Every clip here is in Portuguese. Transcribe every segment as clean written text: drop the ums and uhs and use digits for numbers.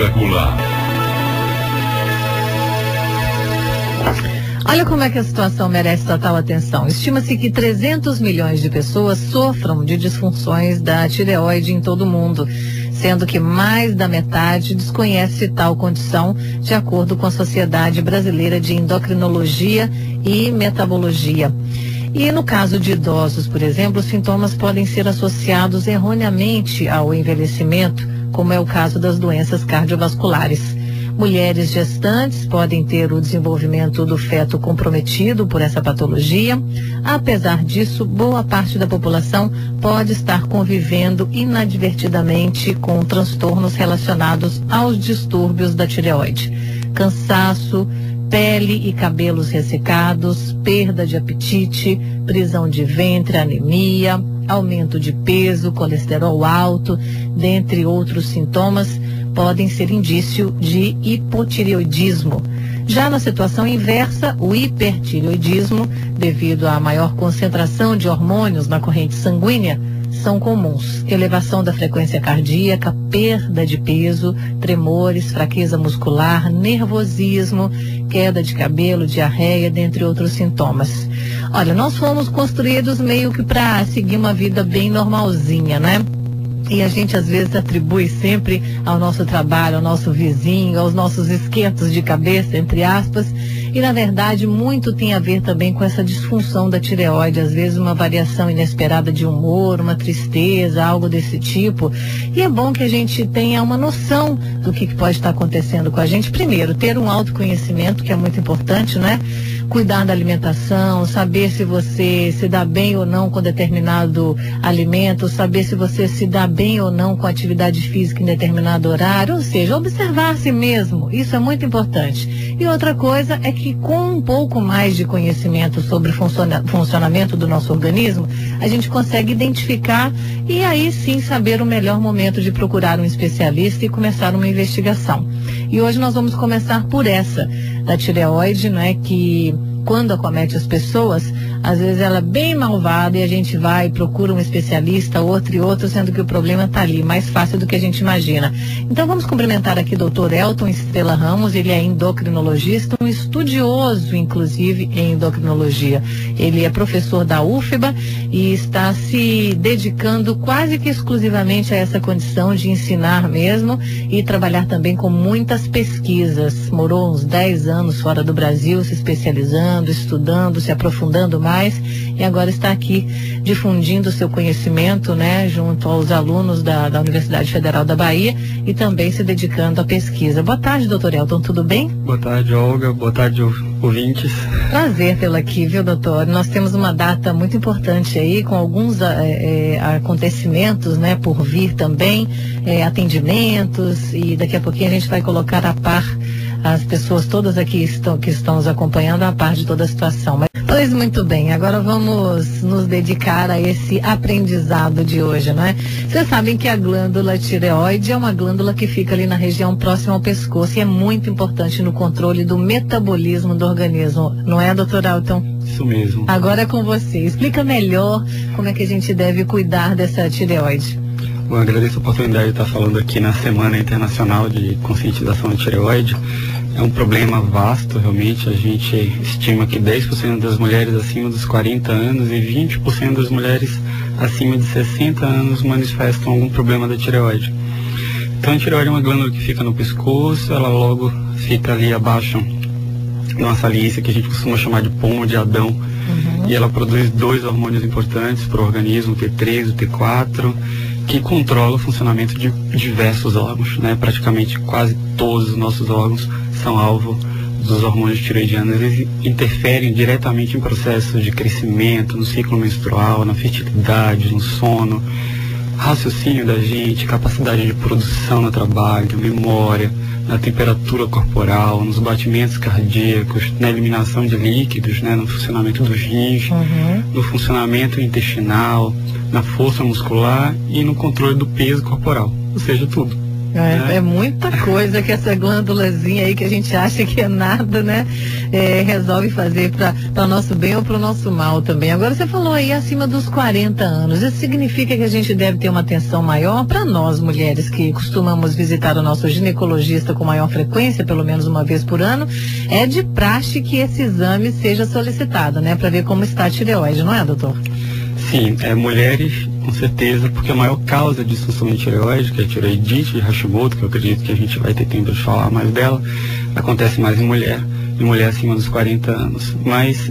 espetacular. Olha como é que a situação merece total atenção. Estima-se que 300 milhões de pessoas sofram de disfunções da tireoide em todo o mundo, sendo que mais da metade desconhece tal condição, de acordo com a Sociedade Brasileira de Endocrinologia e Metabologia. E no caso de idosos, por exemplo, os sintomas podem ser associados erroneamente ao envelhecimento, como é o caso das doenças cardiovasculares. Mulheres gestantes podem ter o desenvolvimento do feto comprometido por essa patologia. Apesar disso, boa parte da população pode estar convivendo inadvertidamente com transtornos relacionados aos distúrbios da tireoide. Cansaço, pele e cabelos ressecados, perda de apetite, prisão de ventre, anemia, aumento de peso, colesterol alto, dentre outros sintomas, podem ser indício de hipotireoidismo. Já na situação inversa, o hipertireoidismo, devido à maior concentração de hormônios na corrente sanguínea, são comuns. Elevação da frequência cardíaca, perda de peso, tremores, fraqueza muscular, nervosismo, queda de cabelo, diarreia, dentre outros sintomas. Olha, nós fomos construídos meio que para seguir uma vida bem normalzinha, né? E a gente às vezes atribui sempre ao nosso trabalho, ao nosso vizinho, aos nossos esquentos de cabeça, entre aspas, e na verdade muito tem a ver também com essa disfunção da tireoide, às vezes uma variação inesperada de humor, uma tristeza, algo desse tipo. E é bom que a gente tenha uma noção do que pode estar acontecendo com a gente. Primeiro, ter um autoconhecimento, que é muito importante, né? Cuidar da alimentação, saber se você se dá bem ou não com determinado alimento, saber se você se dá bem ou não com atividade física em determinado horário, ou seja, observar a si mesmo, isso é muito importante. E outra coisa é que com um pouco mais de conhecimento sobre o funcionamento do nosso organismo, a gente consegue identificar e aí sim saber o melhor momento de procurar um especialista e começar uma investigação. E hoje nós vamos começar por essa, da tireoide, né, que quando acomete as pessoas, às vezes ela é bem malvada e a gente vai e procura um especialista, outro e outro, sendo que o problema está ali, mais fácil do que a gente imagina. Então vamos cumprimentar aqui o Dr. Elton Estrela Ramos, ele é endocrinologista, um estudioso, inclusive, em endocrinologia. Ele é professor da UFBA e está se dedicando quase que exclusivamente a essa condição de ensinar mesmo e trabalhar também com muitas pesquisas. Morou uns 10 anos fora do Brasil, se especializando, estudando, se aprofundando mais e agora está aqui difundindo o seu conhecimento, né, junto aos alunos da Universidade Federal da Bahia e também se dedicando à pesquisa. Boa tarde, doutor Elton, tudo bem? Boa tarde, Olga. Boa tarde, ouvintes. Prazer tê-lo aqui, viu, doutor? Nós temos uma data muito importante aí, com alguns acontecimentos, né, por vir também, atendimentos, e daqui a pouquinho a gente vai colocar a par as pessoas todas aqui que estão nos acompanhando a par de toda a situação. Mas, pois muito bem, agora vamos nos dedicar a esse aprendizado de hoje, não é? Vocês sabem que a glândula tireoide é uma glândula que fica ali na região próxima ao pescoço e é muito importante no controle do metabolismo do organismo, não é, doutor Elton? Isso mesmo. Agora é com você. Explica melhor como é que a gente deve cuidar dessa tireoide. Bom, agradeço a oportunidade de estar falando aqui na Semana Internacional de Conscientização da Tireoide. É um problema vasto, realmente. A gente estima que 10% das mulheres acima dos 40 anos e 20% das mulheres acima de 60 anos manifestam algum problema da tireoide. Então, a tireoide é uma glândula que fica no pescoço, ela logo fica ali abaixo de uma saliência que a gente costuma chamar de pomo de Adão. E ela produz 2 hormônios importantes para o organismo, o T3 e o T4, que controla o funcionamento de diversos órgãos, né? Praticamente quase todos os nossos órgãos são alvo dos hormônios tireoidianos. Eles interferem diretamente em processos de crescimento, no ciclo menstrual, na fertilidade, no sono, raciocínio da gente, capacidade de produção no trabalho, memória, na temperatura corporal, nos batimentos cardíacos, na eliminação de líquidos, né, no funcionamento dos rins, no funcionamento intestinal, na força muscular e no controle do peso corporal, ou seja, tudo. É muita coisa que essa glândulazinha aí que a gente acha que é nada, né? Resolve fazer para o nosso bem ou para o nosso mal também. Agora você falou aí acima dos 40 anos. Isso significa que a gente deve ter uma atenção maior para nós, mulheres, que costumamos visitar o nosso ginecologista com maior frequência, pelo menos uma vez por ano. É de praxe que esse exame seja solicitado, né? Para ver como está a tireoide, não é, doutor? Sim, mulheres, com certeza, porque a maior causa de disfunção de tireoide, que é a tireoidite de Hashimoto, que eu acredito que a gente vai ter tempo de falar mais dela, acontece mais em mulher acima dos 40 anos. Mas,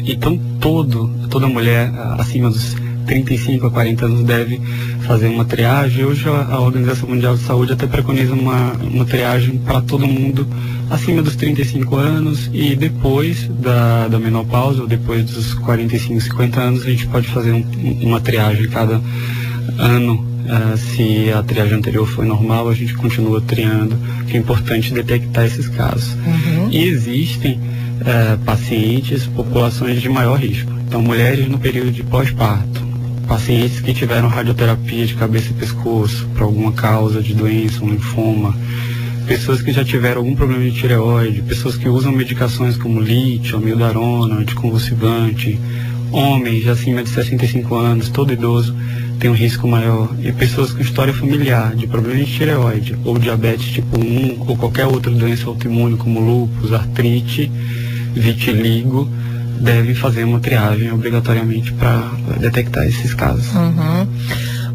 então toda mulher acima dos 35 a 40 anos deve fazer uma triagem. Hoje a Organização Mundial de Saúde até preconiza uma triagem para todo mundo acima dos 35 anos e depois da menopausa, ou depois dos 45, 50 anos, a gente pode fazer uma triagem cada ano. Se a triagem anterior foi normal, a gente continua triando, que é importante detectar esses casos. E existem pacientes, populações de maior risco. Então, mulheres no período de pós-parto, pacientes que tiveram radioterapia de cabeça e pescoço por alguma causa de doença, um linfoma, pessoas que já tiveram algum problema de tireoide, pessoas que usam medicações como lítio, amiodarona, anticonvulsivante, homens acima de 65 anos, todo idoso tem um risco maior, e pessoas com história familiar de problema de tireoide, ou diabetes tipo 1, ou qualquer outra doença autoimune como lúpus, artrite, vitiligo, devem fazer uma triagem obrigatoriamente para detectar esses casos.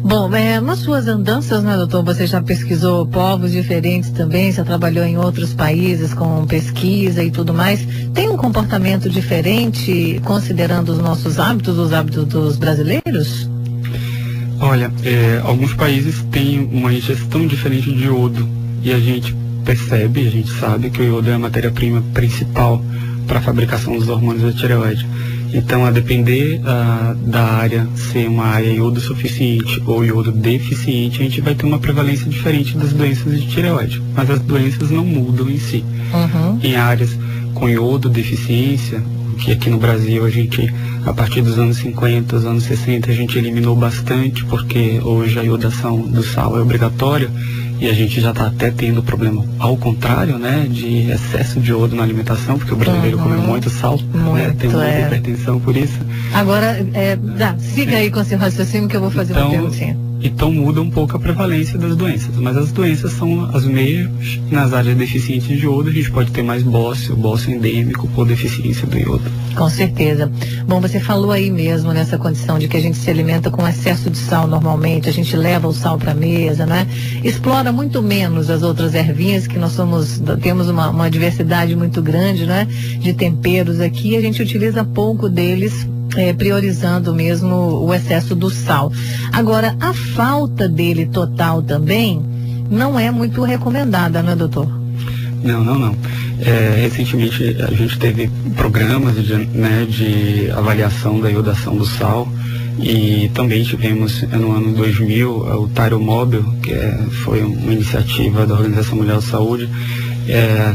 Bom, nas suas andanças, né, doutor, você já pesquisou povos diferentes também, já trabalhou em outros países com pesquisa e tudo mais. Tem um comportamento diferente considerando os nossos hábitos, os hábitos dos brasileiros? Olha, alguns países têm uma ingestão diferente de iodo e a gente percebe, a gente sabe que o iodo é a matéria-prima principal para a fabricação dos hormônios da tireoide. Então, a depender da área ser uma área iodo suficiente ou iodo deficiente, a gente vai ter uma prevalência diferente das doenças de tireoide. Mas as doenças não mudam em si. Em áreas com iodo deficiência, que aqui no Brasil a gente, a partir dos anos 50, dos anos 60, a gente eliminou bastante, porque hoje a iodação do sal é obrigatória. E a gente já está até tendo problema ao contrário, né, de excesso de iodo na alimentação, porque o brasileiro come muito sal, né, tem muita hipertensão por isso. Agora, siga aí com esse raciocínio que eu vou fazer uma perguntinha. Então muda um pouco a prevalência das doenças, mas as doenças são as mesmas. Nas áreas deficientes de iodo, a gente pode ter mais bócio endêmico por deficiência do iodo. Com certeza. Bom, você falou aí mesmo nessa condição de que a gente se alimenta com excesso de sal normalmente, a gente leva o sal para a mesa, né? Explora muito menos as outras ervinhas, que nós temos uma diversidade muito grande, né? De temperos aqui, a gente utiliza pouco deles, priorizando mesmo o excesso do sal. Agora, a falta dele total também não é muito recomendada, né, doutor? Não. Recentemente a gente teve programas de avaliação da iodação do sal, e também tivemos no ano 2000 o Tyromóvel, que foi uma iniciativa da Organização Mundial de Saúde,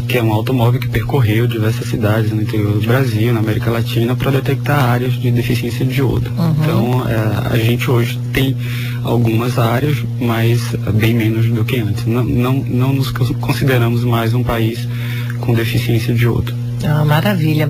que é um automóvel que percorreu diversas cidades no interior do Brasil, na América Latina, para detectar áreas de deficiência de iodo. Então, a gente hoje tem algumas áreas, mas bem menos do que antes. Não nos consideramos mais um país com deficiência de iodo. Maravilha.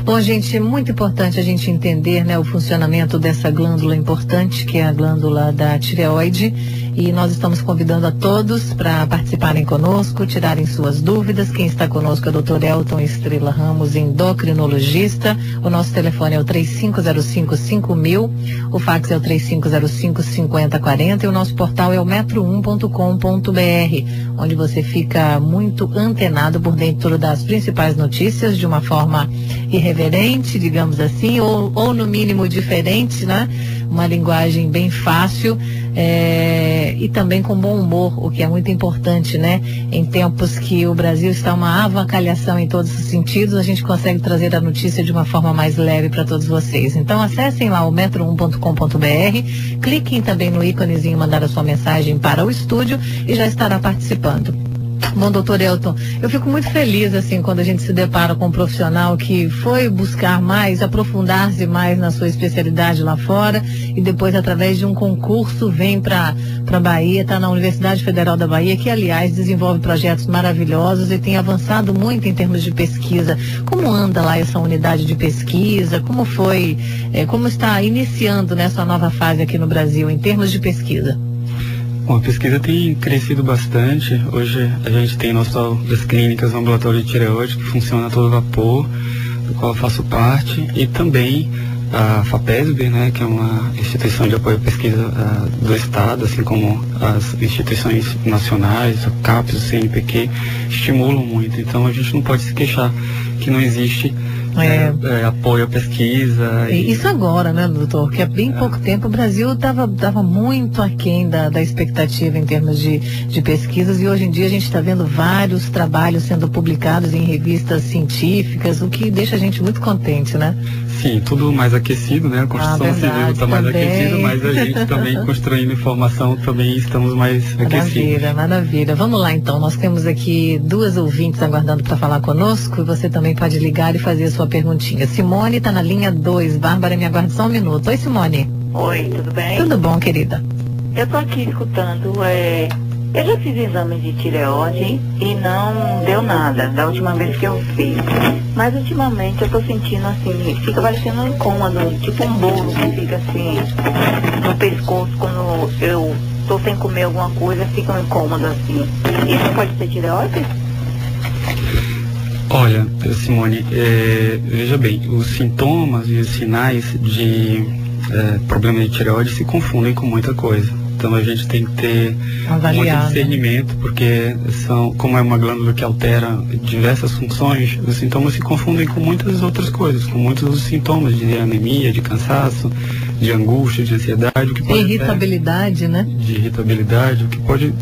Bom, gente, é muito importante a gente entender, né, o funcionamento dessa glândula importante, que é a glândula da tireoide, e nós estamos convidando a todos para participarem conosco, tirarem suas dúvidas. Quem está conosco é o Dr. Elton Estrela Ramos, endocrinologista. O nosso telefone é o 3505-5000, o fax é o 3505-5040 e o nosso portal é o metro1.com.br, onde você fica muito antenado por dentro das principais notícias de uma forma irreverente, digamos assim, ou no mínimo diferente, né? Uma linguagem bem fácil, e também com bom humor, o que é muito importante, né? Em tempos que o Brasil está uma avacalhação em todos os sentidos, a gente consegue trazer a notícia de uma forma mais leve para todos vocês. Então acessem lá o metro1.com.br, cliquem também no íconezinho mandar a sua mensagem para o estúdio e já estará participando. Bom, doutor Elton, eu fico muito feliz, assim, quando a gente se depara com um profissional que foi buscar mais, aprofundar-se mais na sua especialidade lá fora e depois, através de um concurso, vem para Bahia, está na Universidade Federal da Bahia, que, aliás, desenvolve projetos maravilhosos e tem avançado muito em termos de pesquisa. Como anda lá essa unidade de pesquisa? Como foi, como está iniciando nessa nova fase aqui no Brasil, em termos de pesquisa? Bom, a pesquisa tem crescido bastante. Hoje a gente tem no Hospital das Clínicas um ambulatório de tireoide que funciona a todo vapor, do qual eu faço parte, e também a FAPESB, né, que é uma instituição de apoio à pesquisa do Estado, assim como as instituições nacionais, a CAPES, o CNPq, estimulam muito. Então a gente não pode se queixar que não existe apoio à pesquisa. Isso agora, né, doutor? Que há bem pouco tempo o Brasil estava muito aquém da expectativa em termos de pesquisas, e hoje em dia a gente está vendo vários trabalhos sendo publicados em revistas científicas, o que deixa a gente muito contente, né? Sim, tudo mais aquecido, né? A Constituição Civil está mais aquecida, mas a gente também construindo informação, também estamos mais aquecidos. Maravilha. Vamos lá então, nós temos aqui 2 ouvintes aguardando para falar conosco, e você também pode ligar e fazer a sua perguntinha. Simone está na linha 2, Bárbara, me aguarde só um minuto. Oi, Simone. Oi, tudo bem? Tudo bom, querida? Eu tô aqui escutando, eu já fiz exame de tireoide e não deu nada da última vez que eu fiz. Mas ultimamente eu tô sentindo assim, fica parecendo um incômodo, tipo um bolo que fica assim no pescoço quando eu tô sem comer alguma coisa, fica um incômodo assim. Isso pode ser tireoide? Olha, Simone, veja bem, os sintomas e os sinais de problema de tireoide se confundem com muita coisa. Então a gente tem que ter muito discernimento, porque como é uma glândula que altera diversas funções, os sintomas se confundem com muitas outras coisas, com muitos dos sintomas de anemia, de cansaço, de angústia, de ansiedade, o que pode irritabilidade, né? De irritabilidade, o que pode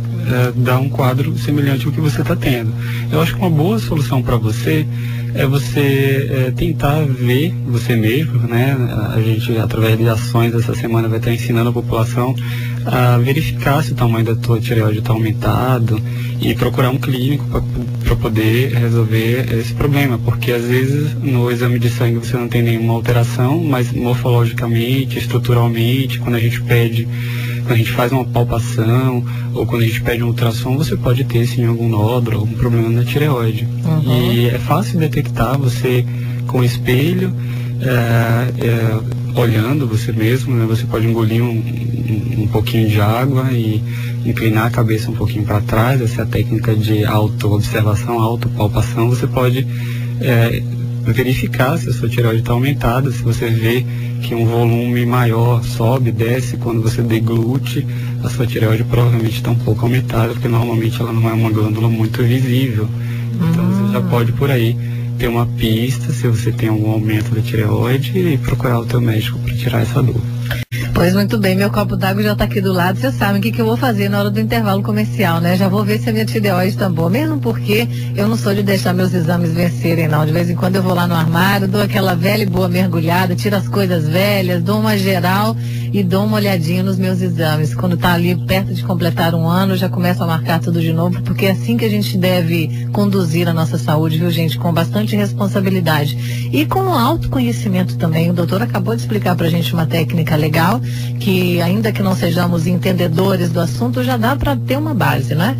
dar um quadro semelhante ao que você está tendo. Eu acho que uma boa solução para você é você tentar ver você mesmo, né? A gente, através de ações essa semana, vai estar ensinando a população a verificar se o tamanho da tua tireoide está aumentado e procurar um clínico para poder resolver esse problema, porque às vezes no exame de sangue você não tem nenhuma alteração, mas morfologicamente, estruturalmente, quando a gente faz uma palpação ou quando a gente pede um ultrassom, você pode ter sim algum nódulo, algum problema na tireoide. Uhum. E é fácil detectar você com o espelho, olhando você mesmo, né? Você pode engolir um pouquinho de água e inclinar a cabeça um pouquinho para trás. Essa é a técnica de auto-observação, auto-palpação. Você pode verificar se a sua tireoide está aumentada. Se você vê que um volume maior sobe, desce, quando você deglute, a sua tireoide provavelmente está um pouco aumentada, porque normalmente ela não é uma glândula muito visível. Então você já pode por aí ter uma pista se você tem algum aumento da tireoide e procurar o teu médico para tirar essa dúvida. Pois muito bem, meu copo d'água já está aqui do lado. Vocês sabem o que eu vou fazer na hora do intervalo comercial, né? Já vou ver se a minha tireoide está boa, mesmo porque eu não sou de deixar meus exames vencerem, não. De vez em quando eu vou lá no armário, dou aquela velha e boa mergulhada, tiro as coisas velhas, dou uma geral e dou uma olhadinha nos meus exames. Quando está ali perto de completar um ano, eu já começo a marcar tudo de novo, porque é assim que a gente deve conduzir a nossa saúde, viu, gente? Com bastante responsabilidade. E com autoconhecimento também. O doutor acabou de explicar pra gente uma técnica legal, que ainda que não sejamos entendedores do assunto, já dá para ter uma base, né?